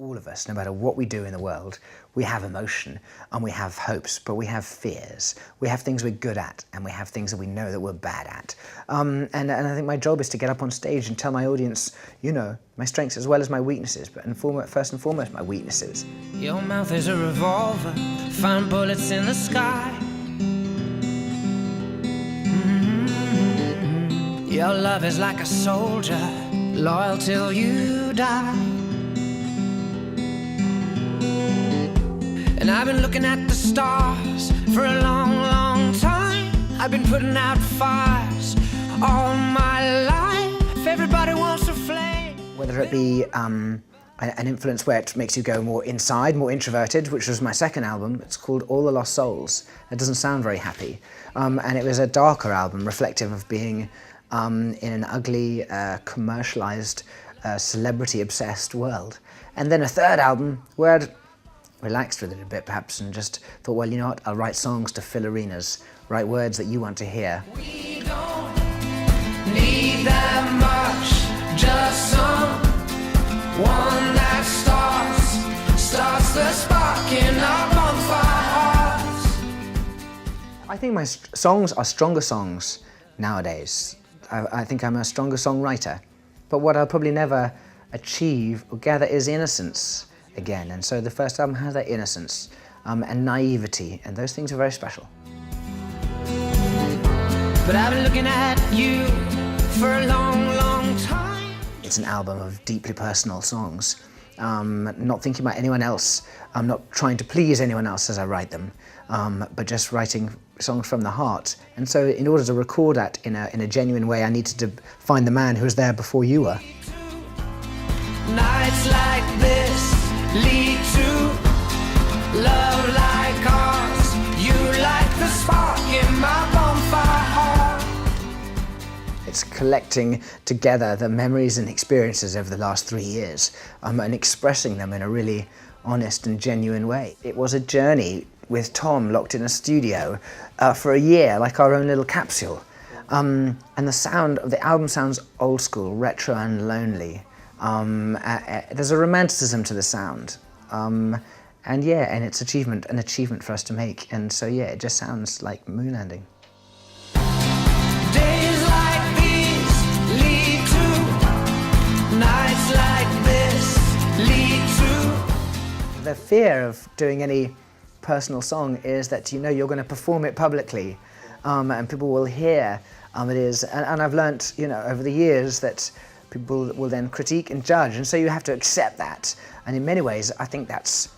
all of us, no matter what we do in the world, we have emotion and we have hopes, but we have fears. We have things we're good at and we have things that we know that we're bad at. And I think my job is to get up on stage and tell my audience, you know, my strengths as well as my weaknesses, but first and foremost, my weaknesses. Your mouth is a revolver, find bullets in the sky. Your love is like a soldier, loyal till you die. And I've been looking at the stars for a long, long time. I've been putting out fires all my life. Everybody wants a flame. Whether it be an influence where it makes you go more inside, more introverted, which was my second album. It's called All the Lost Souls. It doesn't sound very happy. And it was a darker album, reflective of being in an ugly, commercialized, celebrity-obsessed world. And then a third album where I'd relaxed with it a bit perhaps and just thought, well, you know what, I'll write songs to fill arenas, write words that you want to hear. We don't need that much, just someone that starts the spark in our bonfire hearts. I think my songs are stronger songs nowadays. I think I'm a stronger songwriter. But what I'll probably never achieve or gather is innocence again. And so the first album has that innocence and naivety, and those things are very special. But I've been looking at you for a long, long time. It's an album of deeply personal songs. Not thinking about anyone else. I'm not trying to please anyone else as I write them, but just writing songs from the heart. And so in order to record that in a genuine way, I needed to find the man who was there before you were. Nights like this lead to love like ours. You like the spark in my bonfire heart. It's collecting together the memories and experiences over the last 3 years and expressing them in a really honest and genuine way. It was a journey with Tom locked in a studio for a year, like our own little capsule. And the sound of the album sounds old school, retro and lonely. There's a romanticism to the sound. And it's an achievement for us to make. And so yeah, it just sounds like moon landing. Days like these lead to nights like this lead to. The fear of doing any personal song is that you know you're going to perform it publicly, and people will hear it is. And I've learnt, you know, over the years that people will then critique and judge, and so you have to accept that. And in many ways, I think that's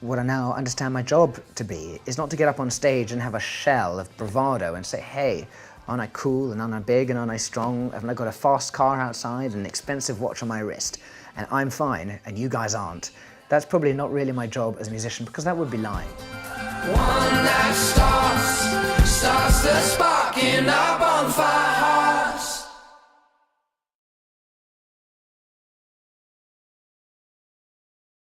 what I now understand my job to be, is not to get up on stage and have a shell of bravado and say, hey, aren't I cool and aren't I big and aren't I strong? Haven't I got a fast car outside and an expensive watch on my wrist? And I'm fine and you guys aren't. That's probably not really my job as a musician, because that would be lying. One that starts the spark in